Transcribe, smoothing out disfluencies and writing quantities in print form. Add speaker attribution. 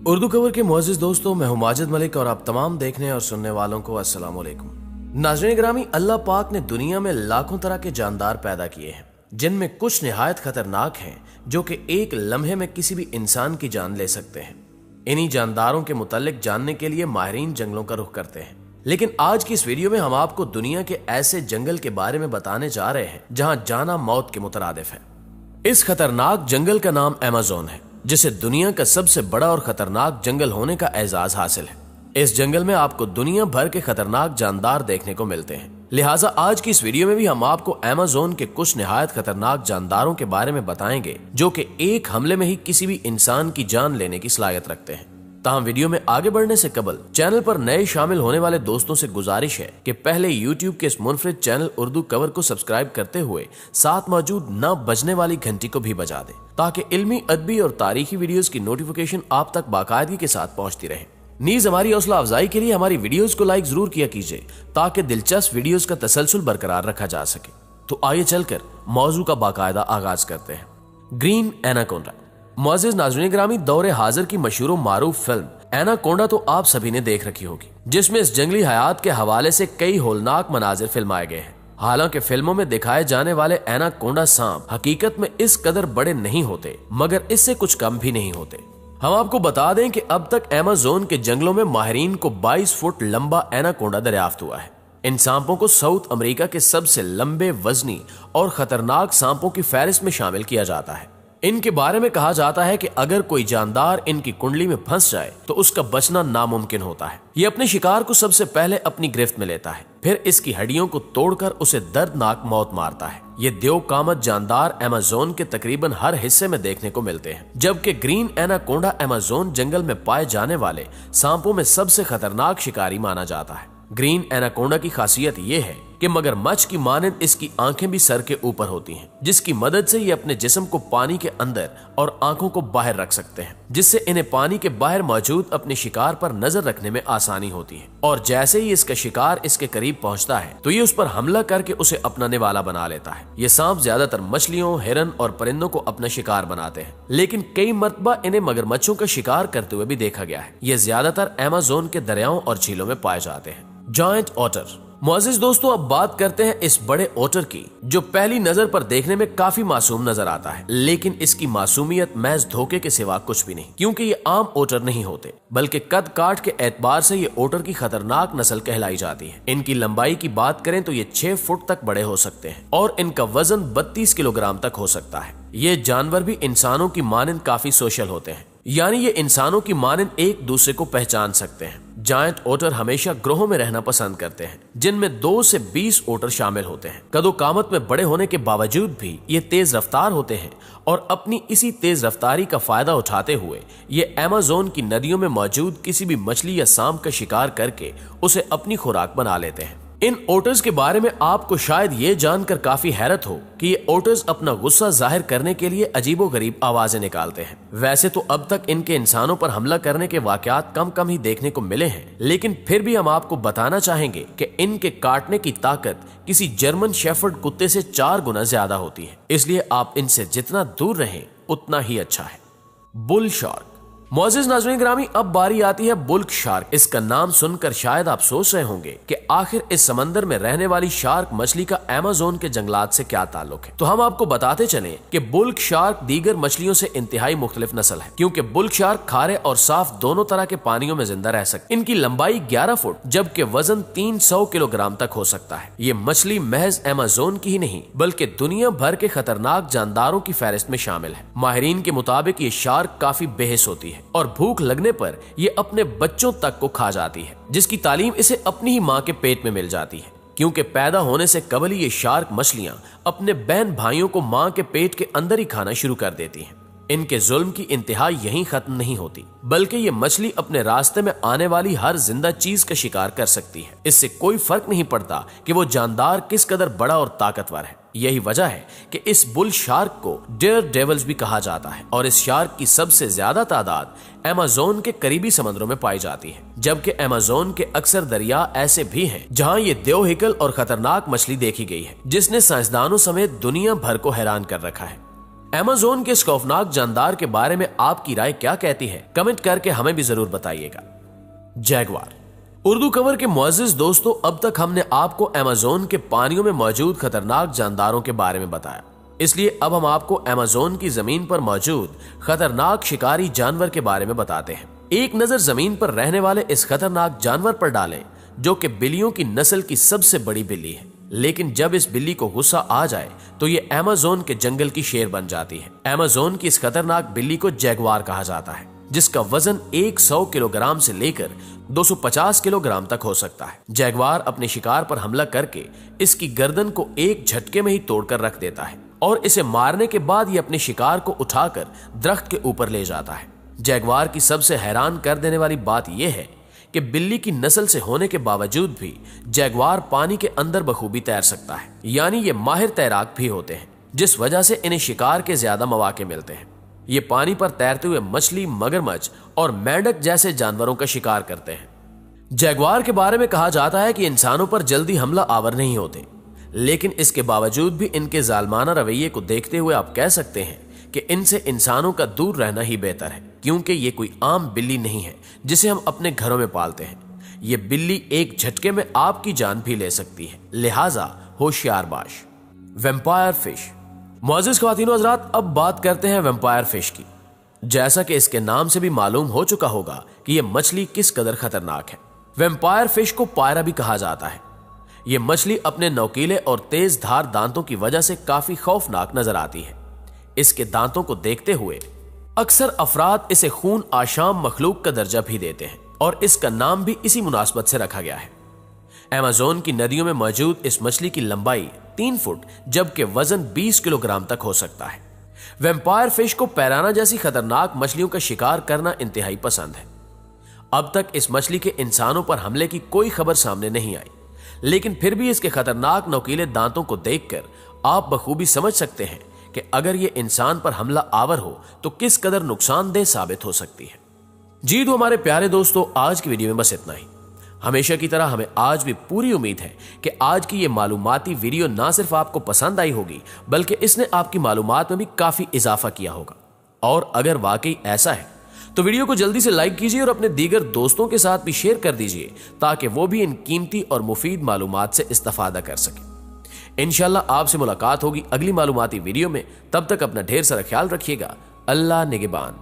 Speaker 1: Urdu cover के मुअज़्ज़िज़ दोस्तों, मैं हूं माजिद मलिक और आप तमाम देखने और सुनने वालों को अस्सलाम वालेकुम। नाज़रीन गिरामी, अल्लाह पाक ने दुनिया में लाखों तरह के जानदार पैदा किए हैं, जिनमें कुछ निहायत खतरनाक हैं जो कि एक लम्हे में किसी भी इंसान की जान ले सकते हैं। इन्हीं जानदारों के मुतालिक जानने के लिए माहिरीन जंगलों का रुख करते हैं। लेकिन आज की इस वीडियो में हम आपको दुनिया के ऐसे जंगल के बारे में बताने जा रहे हैं जहां जाना मौत के मुतरादिफ है। इस खतरनाक जंगल का नाम अमेज़न है, जिसे दुनिया का सबसे बड़ा और खतरनाक जंगल होने का एजाज हासिल है। इस जंगल में आपको दुनिया भर के खतरनाक जानदार देखने को मिलते हैं। लिहाजा आज की इस वीडियो में भी हम आपको अमेज़न के कुछ निहायत खतरनाक जानदारों के बारे में बताएंगे जो कि एक हमले में ही किसी भी इंसान की जान लेने की सलाहियत रखते हैं। ताहम वीडियो में आगे बढ़ने से कबल चैनल पर नए शामिल होने वाले दोस्तों से गुजारिश है कि पहले YouTube के इस मुनफरिद चैनल उर्दू कवर को सब्सक्राइब करते हुए साथ मौजूद न बजने वाली घंटी को भी बजा दें, ताकि इल्मी, अदबी और तारीखी वीडियोस की नोटिफिकेशन आप तक बाकायदगी के साथ पहुंचती रहे। नीज हमारी हौसला अफजाई के लिए हमारी वीडियोस को लाइक जरूर किया कीजिए, ताकि दिलचस्प वीडियोस का तसलसल बरकरार रखा जा सके। तो आइए चलकर मौजू का बाकायदा आगाज करते हैं। Green anaconda. मुअज़्ज़िज़ नाज़रीन गिरामी, दौरे हाजिर की मशहूर मारूफ फिल्म एनाकोंडा तो आप सभी ने देख रखी होगी, जिसमें इस जंगली हयात के हवाले से कई होलनाक मनाजिर फिल्माए गए हैं। हालांकि फिल्मों में दिखाए जाने वाले एनाकोंडा सांप हकीकत में इस कदर बड़े नहीं होते, मगर इससे कुछ कम भी नहीं होते। हम आपको बता दें कि अब तक अमेज़न के जंगलों में माहिरीन को 22 फुट लंबा एनाकोंडा दरियाफ्त हुआ है। इन सांपों को साउथ अमेरिका के सबसे लंबे, वजनी और खतरनाक सांपों की फहरिस्त में शामिल किया जाता है। इनके बारे में कहा जाता है कि अगर कोई जानदार इनकी कुंडली में फंस जाए तो उसका बचना नामुमकिन होता है। ये अपने शिकार को सबसे पहले अपनी गिरफ्त में लेता है, फिर इसकी हड्डियों को तोड़कर उसे दर्दनाक मौत मारता है। ये देव कामत जानदार अमेज़न के तकरीबन हर हिस्से में देखने को मिलते हैं, जबकि ग्रीन एनाकोंडा अमेज़न जंगल में पाए जाने वाले सांपों में सबसे खतरनाक शिकारी माना जाता है। ग्रीन एनाकोंडा की खासियत ये है कि मगरमच्छ की मानंद इसकी आंखें भी सर के ऊपर होती हैं, जिसकी मदद से ये अपने जिस्म को पानी के अंदर और आंखों को बाहर रख सकते हैं, जिससे इन्हें पानी के बाहर मौजूद अपने शिकार पर नजर रखने में आसानी होती है। और जैसे ही इसका शिकार इसके करीब पहुंचता है तो ये उस पर हमला करके उसे अपना निवाला बना लेता है। ये सांप ज्यादातर मछलियों, हिरन और परिंदों को अपना शिकार बनाते हैं, लेकिन कई मरतबा इन्हें मगरमच्छों का शिकार करते हुए भी देखा गया है। ये ज्यादातर अमेज़न के दरियाओं और झीलों में पाए जाते हैं। जायंट ओटर। मुअज़्ज़िज़ दोस्तों, अब बात करते हैं इस बड़े ओटर की, जो पहली नजर पर देखने में काफी मासूम नजर आता है, लेकिन इसकी मासूमियत महज धोखे के सिवा कुछ भी नहीं, क्योंकि ये आम ओटर नहीं होते, बल्कि कद काट के एतबार से ये ओटर की खतरनाक नस्ल कहलाई जाती है। इनकी लंबाई की बात करें तो ये 6 फुट तक बड़े हो सकते हैं और इनका वजन 32 किलोग्राम तक हो सकता है। ये जानवर भी इंसानों की मानंद काफी सोशल होते हैं, यानी ये इंसानों की मानंद एक दूसरे को पहचान सकते हैं। जायंट ओटर हमेशा ग्रोहों में रहना पसंद करते हैं, जिनमें 2 से 20 ओटर शामिल होते हैं। कदो कामत में बड़े होने के बावजूद भी ये तेज रफ्तार होते हैं और अपनी इसी तेज रफ्तारी का फायदा उठाते हुए ये अमेज़न की नदियों में मौजूद किसी भी मछली या सांप का शिकार करके उसे अपनी खुराक बना लेते हैं। इन ओटर्स के बारे में आपको शायद ये जानकर काफी हैरत हो कि ये ओटर्स अपना गुस्सा जाहिर करने के लिए अजीबोगरीब आवाजें निकालते हैं। वैसे तो अब तक इनके इंसानों पर हमला करने के वाकयात कम ही देखने को मिले हैं, लेकिन फिर भी हम आपको बताना चाहेंगे कि इनके काटने की ताकत किसी जर्मन शेफर्ड कुत्ते से 4 गुना ज्यादा होती है। इसलिए आप इनसे जितना दूर रहें उतना ही अच्छा है। Bull shark. मुअज़्ज़िज़ नाज़रीन गिरामी, अब बारी आती है बुल्क शार्क। इसका नाम सुनकर शायद आप सोच रहे होंगे कि आखिर इस समंदर में रहने वाली शार्क मछली का अमेज़न के जंगलात से क्या ताल्लुक है। तो हम आपको बताते चलें कि बुल्क शार्क दीगर मछलियों से इंतहाई मुख्तलिफ नस्ल है, क्योंकि बुल्क शार्क खारे और साफ दोनों तरह के पानियों में जिंदा रह सकते। इनकी लंबाई 11 फुट जबकि वजन 300 किलोग्राम तक हो सकता है। ये मछली महज अमेज़न की ही नहीं बल्कि दुनिया भर के खतरनाक जानदारों की फहरिस्त में शामिल है। माहिरीन के मुताबिक ये शार्क काफी बेहिस होती है और भूख लगने पर ये अपने बच्चों तक को खा जाती है, जिसकी तालीम इसे अपनी ही माँ के पेट में मिल जाती है, क्योंकि पैदा होने से कबल ही ये शार्क मछलियां अपने बहन भाइयों को माँ के पेट के अंदर ही खाना शुरू कर देती हैं। इनके जुल्म की इंतहा यहीं खत्म नहीं होती, बल्कि ये मछली अपने रास्ते में आने वाली हर जिंदा चीज का शिकार कर सकती है। इससे कोई फर्क नहीं पड़ता कि वो जानदार किस कदर बड़ा और ताकतवर है। यही वजह है कि इस बुल शार्क को डेयर डेविल्स भी कहा जाता है और इस शार्क की सबसे ज्यादा तादाद अमेज़न के करीबी समंदरों में पाई जाती है, जबकि अमेज़न के अक्सर दरिया ऐसे भी हैं जहां ये देवहिकल और खतरनाक मछली देखी गई है, जिसने साइंसदानों समेत दुनिया भर को हैरान कर रखा है। अमेज़न के इस खौफनाक जानदार के बारे में आपकी राय क्या कहती है, कमेंट करके हमें भी जरूर बताइएगा। जैगवार। उर्दू कवर के मुअज़्ज़िज़ दोस्तों, अब तक हमने आपको अमेज़न के पानियों में मौजूद खतरनाक जानदारों के बारे में बताया, इसलिए अब हम आपको अमेज़न की जमीन पर मौजूद खतरनाक शिकारी जानवर के बारे में बताते हैं। एक नजर जमीन पर रहने वाले इस खतरनाक जानवर पर डालें, जो कि बिल्लियों की नस्ल की सबसे बड़ी बिल्ली है। लेकिन जब इस बिल्ली को गुस्सा आ जाए तो ये अमेज़न के जंगल की शेर बन जाती है। अमेज़न की इस खतरनाक बिल्ली को जैगवार कहा जाता है, जिसका वजन 100 किलोग्राम से लेकर 250 किलोग्राम तक हो सकता है। जैगवार अपने शिकार पर हमला करके इसकी गर्दन को एक झटके में ही तोड़कर रख देता है और इसे मारने के बाद ये अपने शिकार को उठाकर दरख्त के ऊपर ले जाता है। जैगवार की सबसे हैरान कर देने वाली बात यह है कि बिल्ली की नस्ल से होने के बावजूद भी जैगवार पानी के अंदर बखूबी तैर सकता है, यानी ये माहिर तैराक भी होते हैं, जिस वजह से इन्हें शिकार के ज्यादा मौके मिलते हैं। ये पानी पर तैरते हुए मछली, मगरमच्छ और मेंढक जैसे जानवरों का शिकार करते हैं। जैगवार के बारे में कहा जाता है कि इंसानों पर जल्दी हमला आवर नहीं होते, लेकिन इसके बावजूद भी इनके जालमाना रवैये को देखते हुए आप कह सकते हैं कि इनसे इंसानों का दूर रहना ही बेहतर है, क्योंकि ये कोई आम बिल्ली नहीं है जिसे हम अपने घरों में पालते हैं। ये बिल्ली एक झटके में आपकी जान भी ले सकती है, लिहाजा होशियार बाश। Vampire fish. मुअज़्ज़िज़ ख्वातीनो हज़रात, अब बात करते हैं वैम्पायर फिश की। जैसा कि इसके नाम से भी मालूम हो चुका होगा कि यह मछली किस कदर खतरनाक है। वैम्पायर फिश को पायरा भी कहा जाता है। यह मछली अपने नोकीले और तेज धार दांतों की वजह से काफी खौफनाक नजर आती है। इसके दांतों को देखते हुए अक्सर अफराद इसे खून आशाम मखलूक का दर्जा भी देते हैं और इसका नाम भी इसी मुनासबत से रखा गया है। अमेज़न की नदियों में मौजूद इस मछली की लंबाई 3 फुट जबकि वजन 20 किलोग्राम तक हो सकता है। वैम्पायर फिश को पैराना जैसी खतरनाक मछलियों का शिकार करना इंतहाई पसंद है। अब तक इस मछली के इंसानों पर हमले की कोई खबर सामने नहीं आई, लेकिन फिर भी इसके खतरनाक नोकीले दांतों को देखकर आप बखूबी समझ सकते हैं कि अगर ये इंसान पर हमला आवर हो तो किस कदर नुकसानदेह साबित हो सकती है। जी तो हमारे प्यारे दोस्तों, आज की वीडियो में बस इतना ही। हमेशा की तरह हमें आज भी पूरी उम्मीद है कि आज की ये मालूमाती वीडियो ना सिर्फ आपको पसंद आई होगी, बल्कि इसने आपकी मालूमात में भी काफी इजाफा किया होगा। और अगर वाकई ऐसा है तो वीडियो को जल्दी से लाइक कीजिए और अपने दीगर दोस्तों के साथ भी शेयर कर दीजिए, ताकि वो भी इन कीमती और मुफीद मालूमात से इस्तेफादा कर सके। इंशाल्लाह आपसे मुलाकात होगी अगली मालूमाती वीडियो में। तब तक अपना ढेर सारा ख्याल रखिएगा। अल्लाह निगहबान।